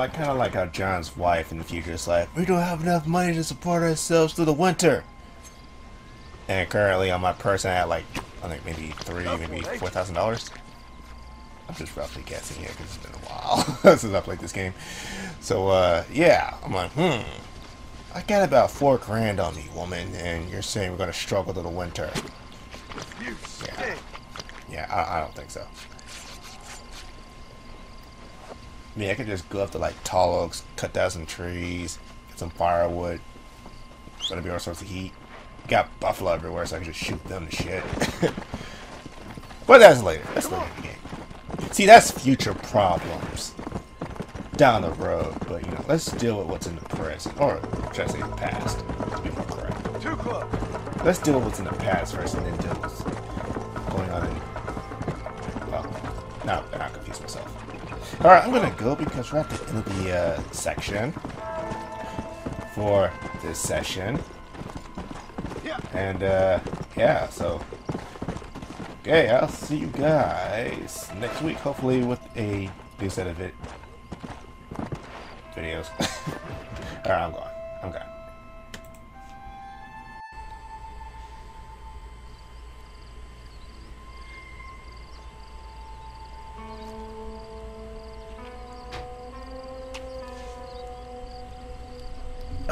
like kind of like how John's wife in the future is like, we don't have enough money to support ourselves through the winter. And currently on my person I had like, I think maybe maybe $4,000. I'm just roughly guessing here because it's been a while since I played this game. So yeah, I'm like, I got about $4 grand on me, woman, and you're saying we're gonna struggle through the winter. Yeah, I don't think so. I mean, I could just go up to like tall oaks, cut down some trees, get some firewood. It's gonna be all sorts of heat. Got buffalo everywhere, so I can just shoot them to shit. But that's later. That's later in the game. See, that's future problems down the road. But you know, let's deal with what's in the present, or should I say the past? To be more correct. Too close. Let's deal with what's in the past first, and then deal with what's going on in. Well, no, I confuse myself. All right, I'm gonna go because we're at the end of the section for this session. And, yeah, so, okay, I'll see you guys next week, hopefully with a new set of videos. Alright, I'm gone. I'm gone.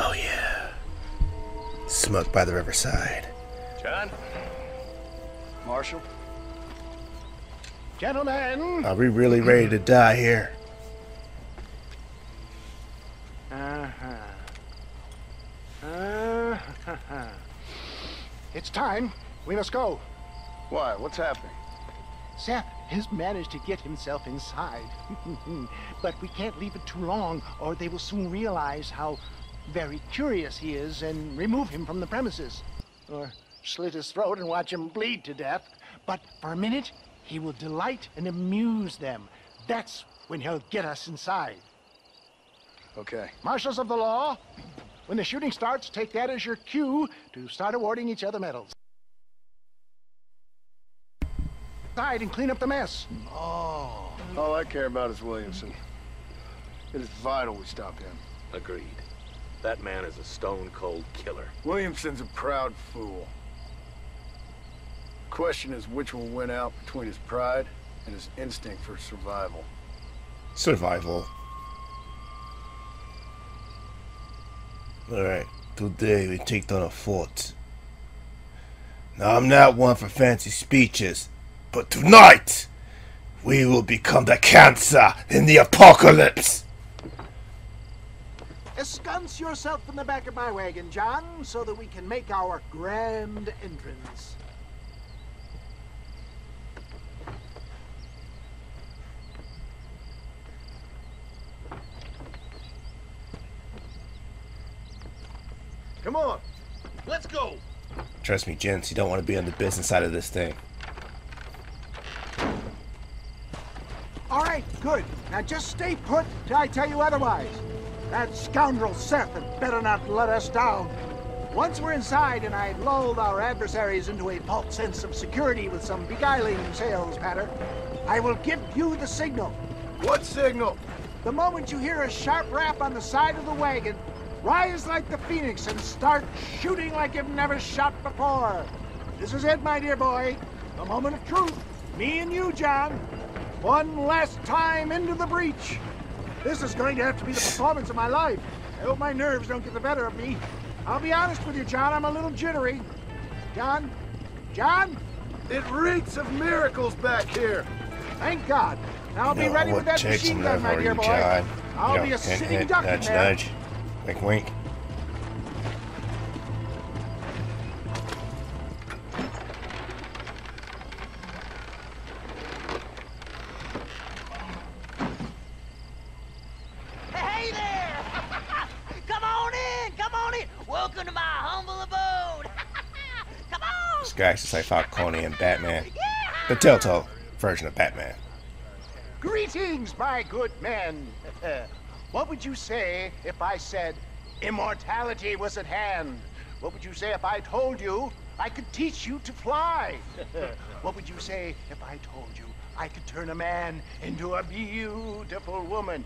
Oh, yeah. Smoke by the riverside. John? Marshal? Gentlemen! Are we really ready to die here? It's time. We must go. Why? What's happening? Seth has managed to get himself inside. But we can't leave it too long, or they will soon realize how very curious he is and remove him from the premises. Or slit his throat and watch him bleed to death. But for a minute, he will delight and amuse them. That's when he'll get us inside. Okay. Marshals of the law, when the shooting starts, take that as your cue to start awarding each other medals. Inside and clean up the mess. Oh. All I care about is Williamson. It is vital we stop him. Agreed. That man is a stone-cold killer. Williamson's a proud fool. The question is which will win out between his pride and his instinct for survival. Survival. Alright, today we take down a fort. Now I'm not one for fancy speeches, but tonight we will become the cancer in the apocalypse! Ensconce yourself in the back of my wagon, John, so that we can make our grand entrance. Come on, let's go! Trust me, gents, you don't want to be on the business side of this thing. All right, good. Now just stay put till I tell you otherwise. That scoundrel Seth had better not let us down. Once we're inside and I've lulled our adversaries into a false sense of security with some beguiling sales patter, I will give you the signal. What signal? The moment you hear a sharp rap on the side of the wagon, rise like the phoenix and start shooting like you've never shot before. This is it, my dear boy. The moment of truth. Me and you, John. One last time into the breach. This is going to have to be the performance of my life. I hope my nerves don't get the better of me. I'll be honest with you, John, I'm a little jittery. John? John? It reeks of miracles back here. Thank God. I'll be ready with that machine gun, my dear boy. John. I'll be a sitting duck in nudge, there. nudge. Wink, wink. Hey there! Come on in! Come on in! Welcome to my humble abode! Come on! This guy's just like Falcone and Batman. Yeah! The Telltale version of Batman. Greetings, my good men. What would you say if I said immortality was at hand? What would you say if I told you I could teach you to fly? What would you say if I told you I could turn a man into a beautiful woman.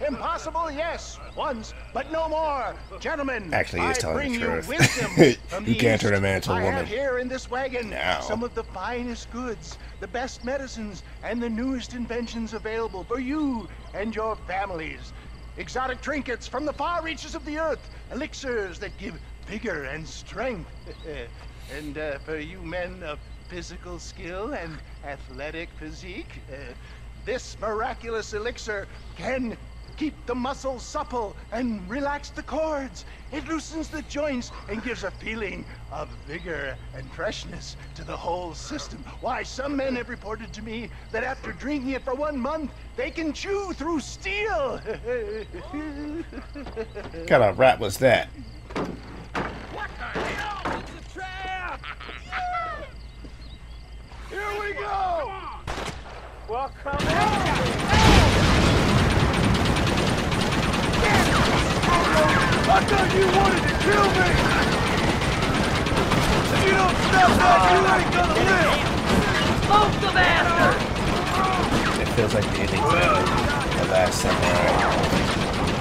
Impossible, yes, once, but no more. Gentlemen, Actually, he's I telling bring the you truth. wisdom from You the can't turn a East. man into a I woman. have here in this wagon Now. some of the finest goods, the best medicines, and the newest inventions available for you and your families. Exotic trinkets from the far reaches of the earth, elixirs that give vigor and strength. And for you men of physical skill and athletic physique, this miraculous elixir can keep the muscles supple and relax the cords. It loosens the joints and gives a feeling of vigor and freshness to the whole system. Why, some men have reported to me that after drinking it for 1 month, they can chew through steel. What kind of rap was that? What the hell? It's a trap! Here we go! Well, come on! I thought you wanted to kill me! If you don't stop that, you ain't gonna live! Smoke the bastard! It feels like the ending of The Last Samurai.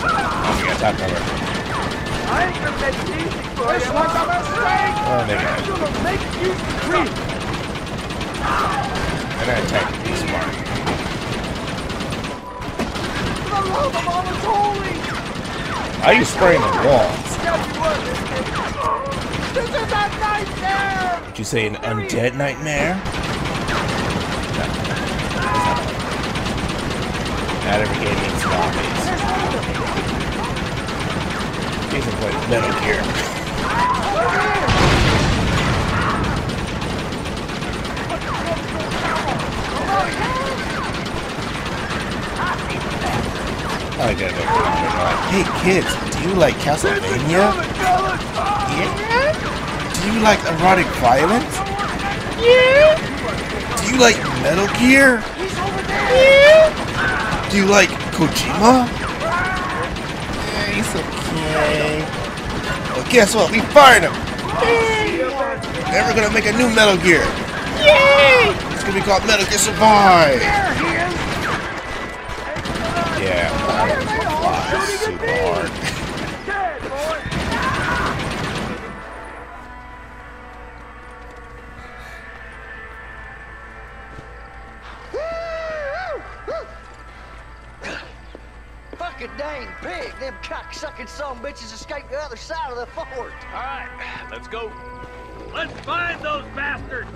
Oh, we got top cover. I ain't gonna make it easy for This you! was a mistake! Oh, they got I'm it. gonna make you scream! And I attacked the smart. For the love of all that's holy! Why are you spraying the walls? This is a nightmare! Did you say an undead nightmare? No. Not every game needs zombies. Jason played Metal Gear. I gotta go. Hey kids, do you like Castlevania? Yeah? Do you like erotic violence? Yeah? Do you like Metal Gear? Yeah? Do you like Kojima? Yeah, he's okay. Well, guess what? We fired him! And we're gonna make a new Metal Gear! Yay! It's gonna be called Metal Gear Survive! Yeah, super hard. Fucking dang pig! Them cock-sucking son bitches escaped the other side of the fort. All right, let's go. Let's find those bastards.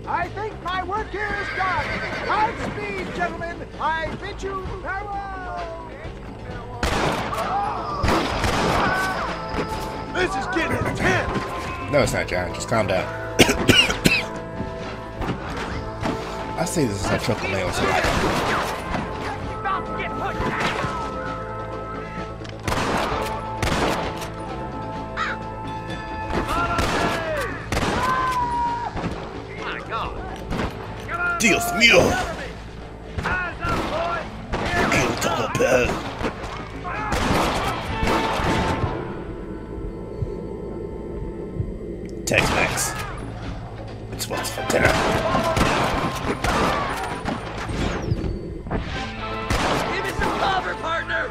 I think my work here is done. Godspeed, gentlemen. I bid you farewell. This is getting intense! No, it's not, John. Just calm down. I say this is how Choco Nails like. About to get pushed out. My God. Dios mío! Eyes up, boy. Kill Taco Bell. Tex-Mex. It's what's for dinner. Give me some cover, partner.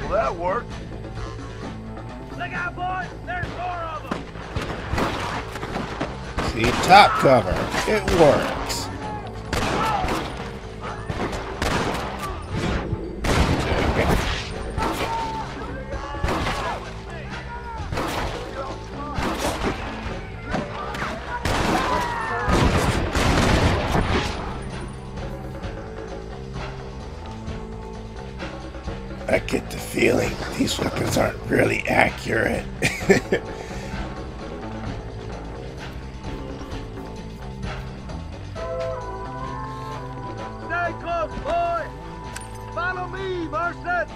Well, that worked. Look out, boys. There's 4 of them. See, top cover. It works. I get the feeling these weapons aren't really accurate. Stay close, boy! Follow me, Mercer!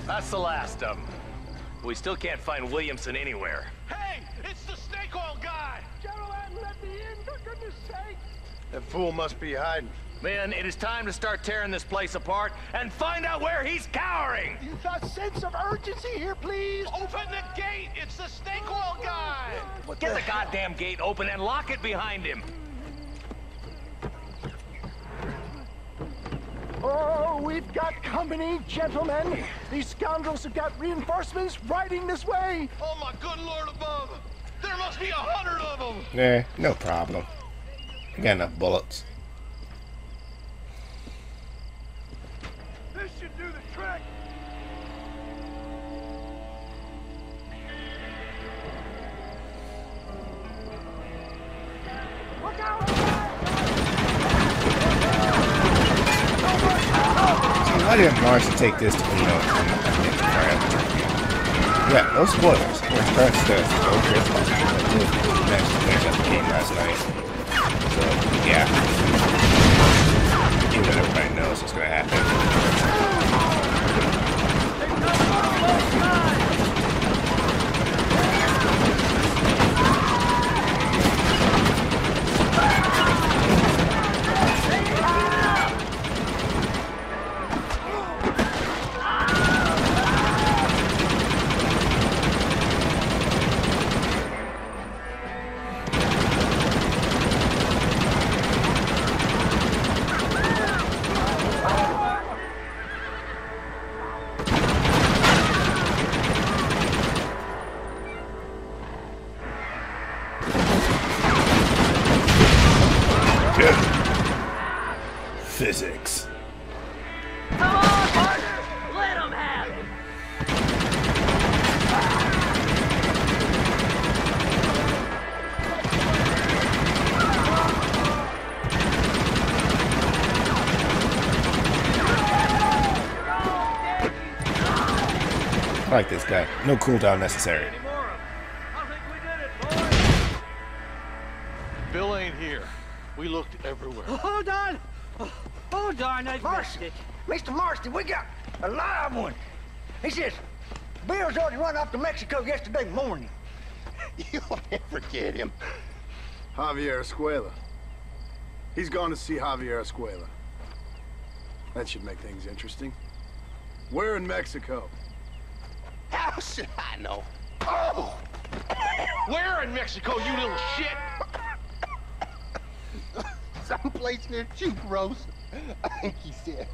That's the last of them. We still can't find Williamson anywhere. Hey! It's the snake oil guy! Gentlemen, let me in, for goodness That fool must be hiding. Men, it is time to start tearing this place apart and find out where he's cowering! A sense of urgency here, please. Open the gate! It's the snake oil guy! What Get the goddamn gate open and lock it behind him! Oh, we've got company, gentlemen. These scoundrels have got reinforcements riding this way. Oh my good Lord above! There must be 100 of them! Nah, no problem. I got enough bullets. This should do the trick! Look out! See, why didn't Marshall take this to clean up? Yeah, no spoilers. We're first stuff. No Christmas. Managed to finish up the game last night. So, yeah. Even though everybody knows what's gonna happen. Physics. Come on, partner! Let him have it! I like this guy. No cooldown necessary. Any more of 'em? I think we did it, boys! Bill ain't here. We looked everywhere. Hold on! Oh, darn, I missed it. Mr. Marston, we got a live one. He says, Bill's already run off to Mexico yesterday morning. You'll never get him. Javier Escuela. He's gone to see Javier Escuela. That should make things interesting. We're in Mexico. How should I know? Oh! Where in Mexico, you little shit? Someplace near Chuparosa, I think he said.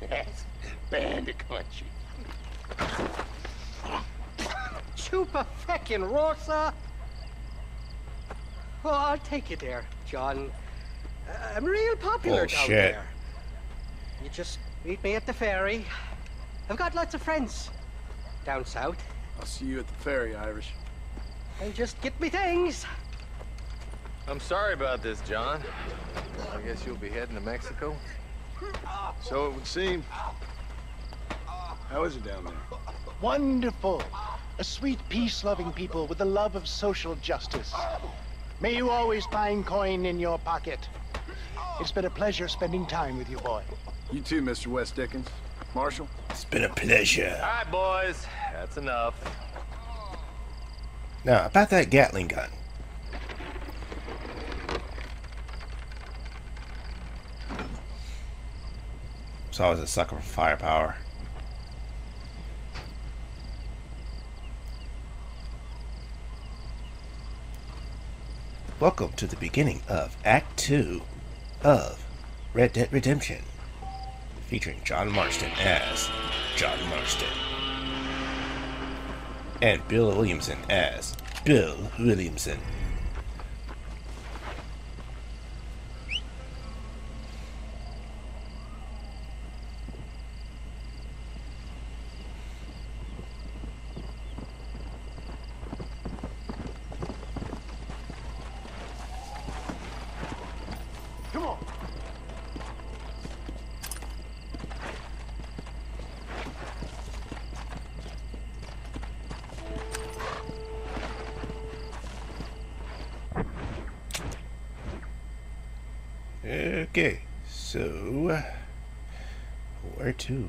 That's bandit country. Chupa feckin' Rosa. Well, I'll take you there, John. I'm real popular down Bullshit. there. You just meet me at the ferry. I've got lots of friends down south. I'll see you at the ferry, Irish. And just get me things. I'm sorry about this, John. I guess you'll be heading to Mexico? So it would seem. How is it down there? Wonderful. A sweet, peace-loving people with the love of social justice. May you always find coin in your pocket. It's been a pleasure spending time with you, boy. You too, Mr. West Dickens. Marshal? It's been a pleasure. All right, boys. That's enough. Now, about that Gatling gun. So I was a sucker for firepower. Welcome to the beginning of Act 2 of Red Dead Redemption, featuring John Marston as John Marston and Bill Williamson as Bill Williamson. Come on. Okay, so where to?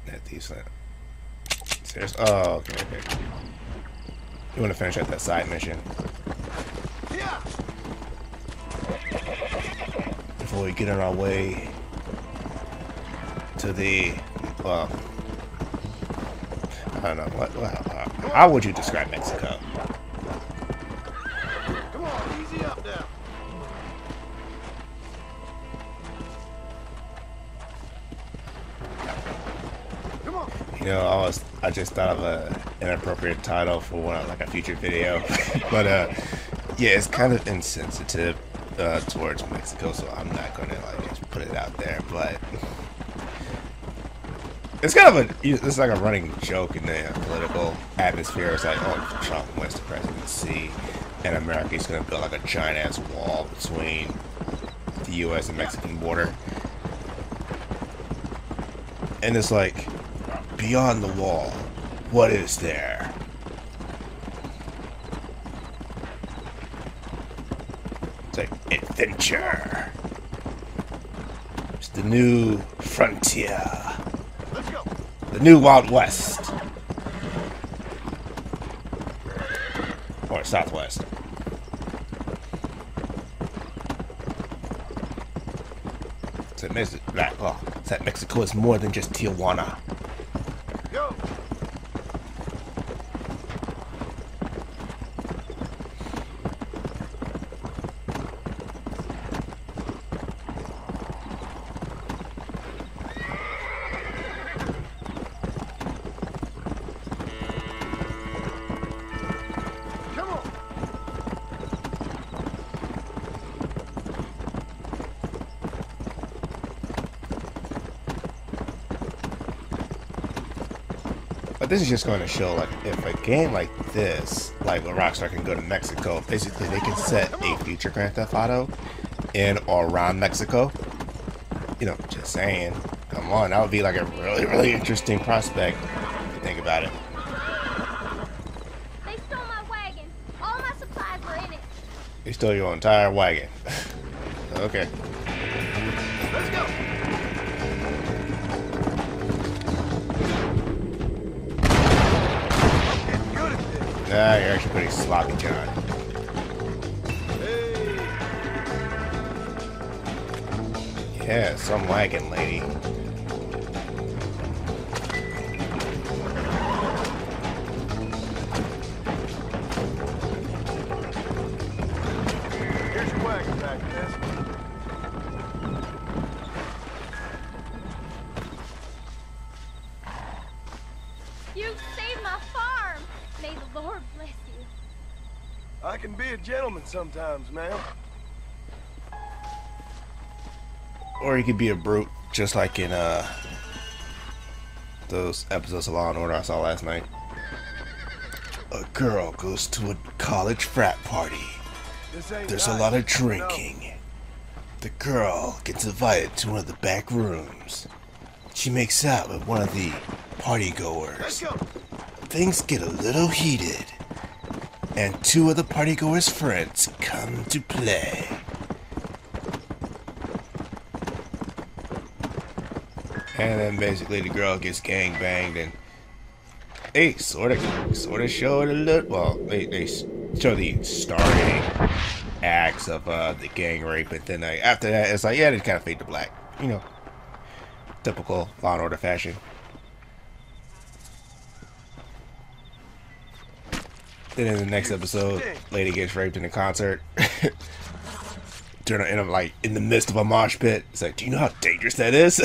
At these. Seriously? Oh, okay, okay. You want to finish up that side mission before we get on our way to the, well, I don't know, how would you describe Mexico? Come on, easy up now. Come on. You know, I just thought of an inappropriate title for one, like a future video, but yeah, it's kind of insensitive towards Mexico, so I'm not gonna like just put it out there. But it's kind of it's like a running joke in the political atmosphere. It's like, oh, if Trump wins the presidency, and America's gonna build like a giant ass wall between the U.S. and Mexican border, and it's like, beyond the wall, what is there? It's like adventure. It's the new frontier. Let's go. The new Wild West. Or Southwest. So that Mexico is more than just Tijuana. Go. Come on. But this is just going to show, like, if a game like this, like where Rockstar can go to Mexico, basically they can set a future Grand Theft Auto in or around Mexico. You know, just saying. Come on, that would be like a really, really interesting prospect if you think about it. They stole my wagon. All my supplies were in it. They stole your entire wagon. Okay. Let's go. Getting good at this. Nah, you're actually pretty sloppy, John. Hey. Yeah, some wagon lady. Here's your wagon back, miss. You saved my farm. May the Lord bless you. I can be a gentleman sometimes, ma'am. Or you could be a brute, just like in those episodes of Law and Order I saw last night. A girl goes to a college frat party. This ain't There's a nice. lot of drinking. The girl gets invited to one of the back rooms. She makes out with one of the party Let's goers. go. Things get a little heated, and two of the party goers' friends come to play. And then basically the girl gets gang banged, and they sort of show it a little. Well, they show the starting acts of the gang rape, and then after that, it's like, yeah, they kind of fade to black. You know, typical Law and Order fashion. Then in the next episode, lady gets raped in a concert. In the midst of a mosh pit. It's like, do you know how dangerous that is?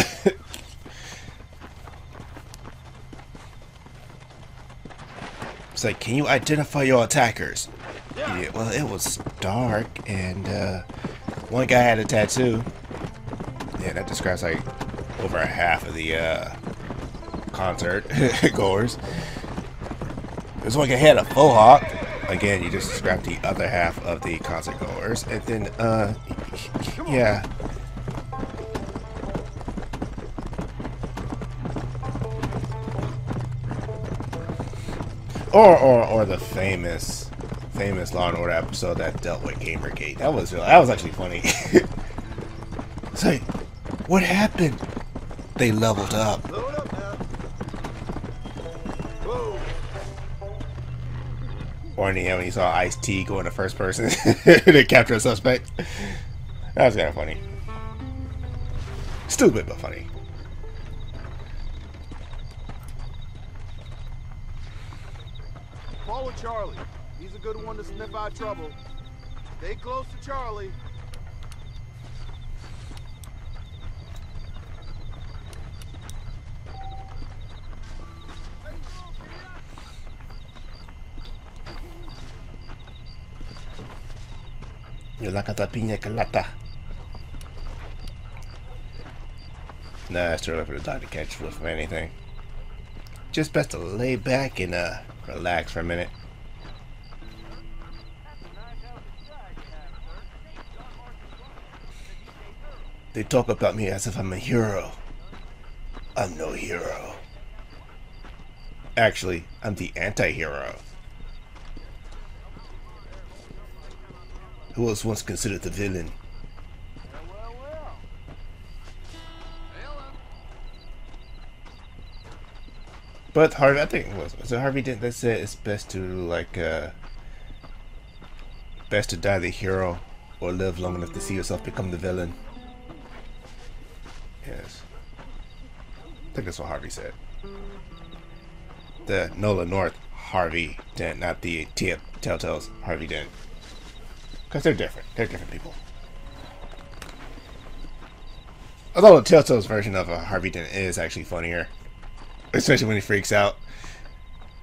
It's like, can you identify your attackers? Yeah, well, it was dark, and one guy had a tattoo. Yeah, that describes like over half of the concert goers. There's one guy had a faux hawk. Again, you just described the other half of the concert goers, and then yeah. Or the famous Law and Order episode that dealt with Gamergate. That was actually funny. It's like, what happened? They leveled up. Load up now. Whoa. funny when you saw Ice-T go in the first person to capture a suspect. That was kind of funny. Stupid, but funny. Follow Charlie. He's a good one to sniff out trouble. Stay close to Charlie. You're like a piña colada. Nah, it's too early for the dog to catch whiff of anything. Just best to lay back and relax for a minute. They talk about me as if I'm a hero. I'm no hero. Actually, I'm the anti-hero. Who was once considered the villain? But Harvey, I think it was it Harvey did that said it's best to like best to die the hero or live long enough to see yourself become the villain. Yes. I think that's what Harvey said. The Nolan North Harvey Dent, not the Telltale's Harvey Dent. Because they're different. They're different people. Although the Telltale's version of a Harvey Dent is actually funnier. Especially when he freaks out.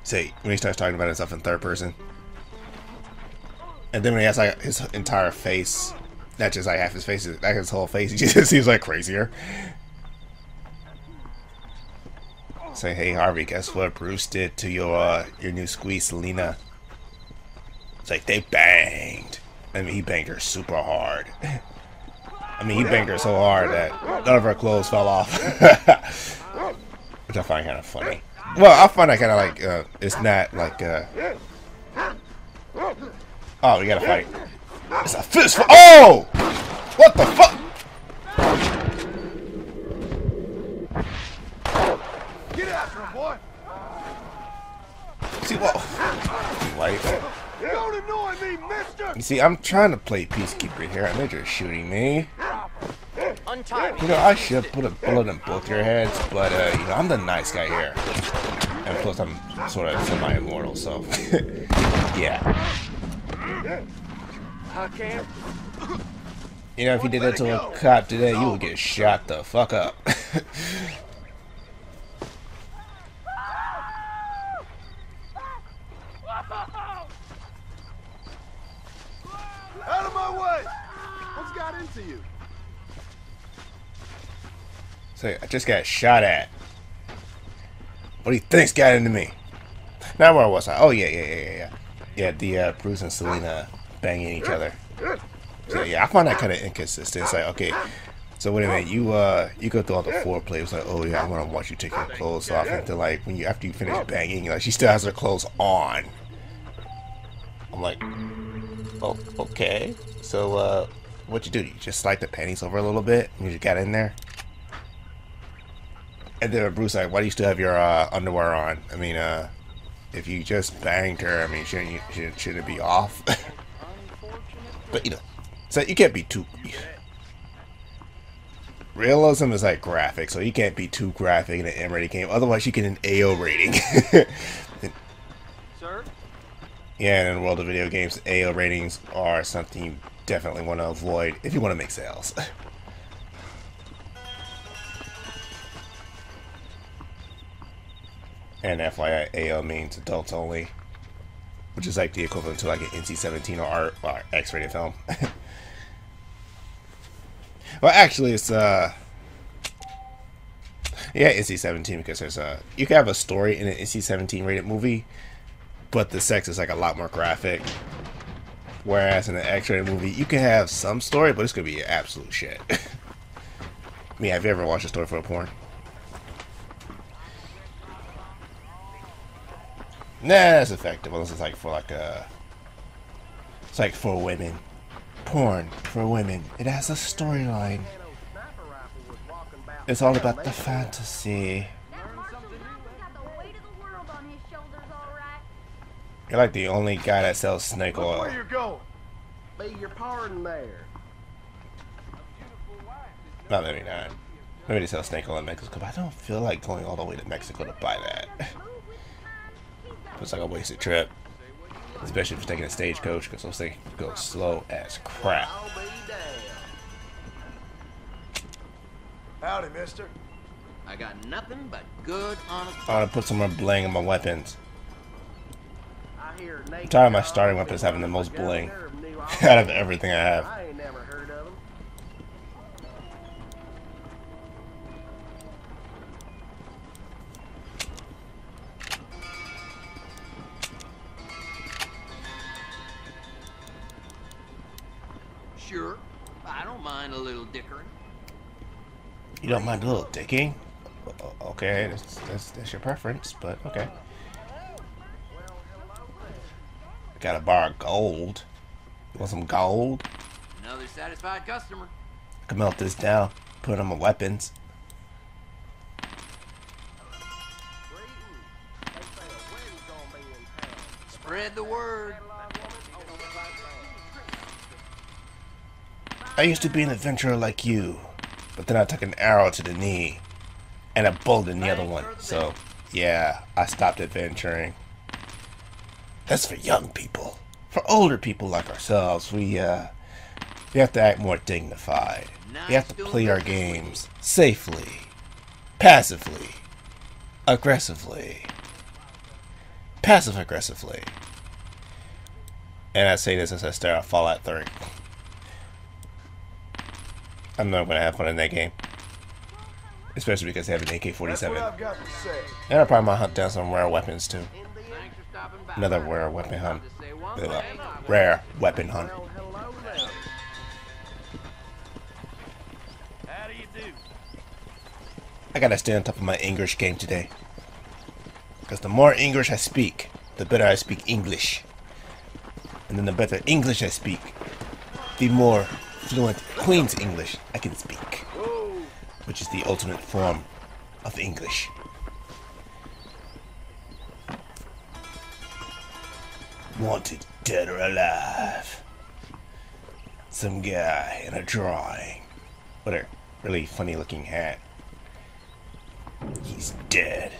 Say, when he starts talking about himself in third person. And then when he has like his entire face, not just like half his face, like his whole face, he just seems like crazier. Say, hey Harvey, guess what Bruce did to your new squeeze, Selena? It's like they banged. I mean, he banged her super hard. I mean, he banged her so hard that none of her clothes fell off. Which I find kind of funny. Well, I find that kind of like, it's not like, oh, we gotta fight. It's a fist fight. Oh! What the fuck? Get after him, boy! See what? White. Don't annoy me, mister! You see, I'm trying to play peacekeeper here, and they're just shooting me. You know, I should put a bullet in both your heads, but you know, I'm the nice guy here, and plus I'm sort of semi-immortal, so yeah. You know, if you did that to a cop today, you would get shot the fuck up. Out of my way! What's got into you? So I just got shot at. What do you think's got into me? Now where was I? Oh yeah. Yeah, the Bruce and Selena banging each other. So yeah, I find that kind of inconsistent. It's like, okay, so wait a minute, you go through all the foreplay. It's like, oh yeah, I want to watch you take your clothes off, until like when you after you finish banging, like she still has her clothes on. I'm like, oh, okay. So what you do? You just slide the panties over a little bit, and you just got in there. And then Bruce like, why do you still have your underwear on? I mean, if you just banged her, I mean, shouldn't it be off? But you know, so you can't be too. Realism is like graphic, so you can't be too graphic in an M-rated game. Otherwise, you get an AO rating. Sir? Yeah, and in the world of video games, AO ratings are something you definitely want to avoid if you want to make sales. And FYI, AO means adults only, which is like the equivalent to like an NC-17 or X-rated film. Well, actually, it's yeah, NC-17 because there's you can have a story in an NC-17 rated movie, but the sex is like a lot more graphic. Whereas in an X-rated movie, you can have some story, but it's gonna be absolute shit. I mean, have you ever watched a story for a porn? Nah, that's effective unless it's like for like it's like for women. Porn for women. It has a storyline. It's all about the fantasy. That marshal got the weight of the world on his shoulders, all right. You're like the only guy that sells snake Look oil. where you're going. Be your pardon there. No, maybe not. Maybe they sell snake oil in Mexico, but I don't feel like going all the way to Mexico to buy that. Looks like a wasted trip. Especially if you're taking a stagecoach, because those things go slow as crap. I'll be damned. Howdy, mister. I got nothing but good, honest. I want to put some more bling in my weapons. I hear I'm tired of my starting weapons having the most bling out of everything I have. I ain't never heard of them. Sure, I don't mind a little dickering. You don't mind a little dicking? Okay, that's your preference, but okay. I got a bar of gold. You want some gold? Another satisfied customer. I can melt this down, put it on my weapons. Spread the word. I used to be an adventurer like you, but then I took an arrow to the knee and a bullet in the other one. So, yeah, I stopped adventuring. That's for young people. For older people like ourselves, we have to act more dignified. We have to play our games safely, passively, aggressively, passive-aggressively. And I say this as I stare at Fallout 3. I'm not going to have fun in that game. Especially because they have an AK-47. And I probably might hunt down some rare weapons too. Another rare weapon hunt. Rare weapon hunt. How do you do? I gotta stay on top of my English game today. Because the more English I speak, the better I speak English. And then the better English I speak, the more fluent Queen's English I can speak. Which is the ultimate form of English. Wanted dead or alive. Some guy in a drawing. What a really funny looking hat. He's dead.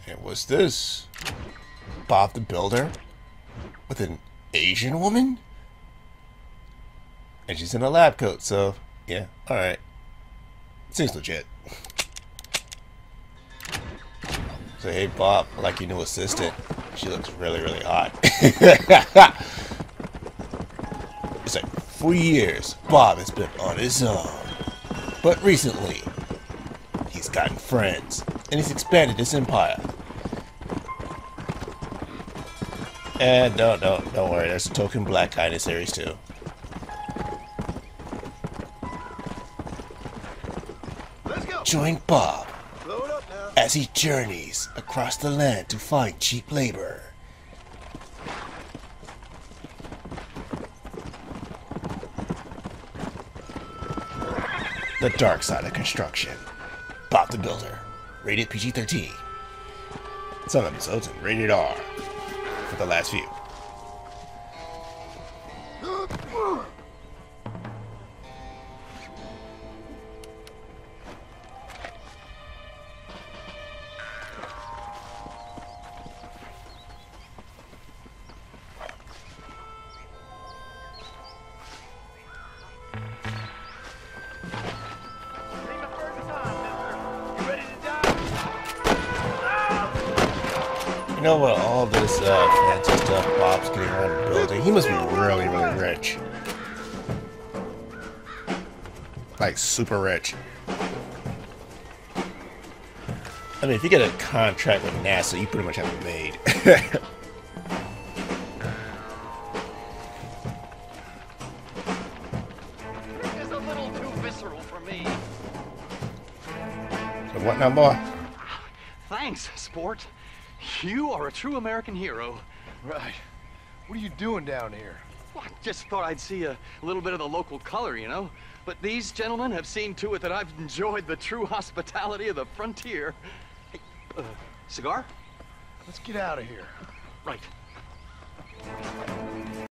And what's this? Bob the Builder? With an Asian woman? And she's in a lab coat, so yeah, alright. Seems legit. So hey Bob, I like your new assistant. She looks really, really hot. It's like 4 years Bob has been on his own. But recently, he's gotten friends, and he's expanded his empire. And don't worry, there's a token black guy in this series too. Join Bob as he journeys across the land to find cheap labor. The dark side of construction. Bob the Builder. Rated PG-13. Some episodes and rated R for the last few. You know what, all this fancy stuff Bob's getting around building, he must be really, really rich. Like, super rich. I mean, if you get a contract with NASA, you pretty much have it made. It's a little too visceral for me. So what now, boy? Thanks, sport. You are a true American hero. Right. What are you doing down here? Well, I just thought I'd see a little bit of the local color, you know? But these gentlemen have seen to it that I've enjoyed the true hospitality of the frontier. Hey, cigar? Let's get out of here. Right.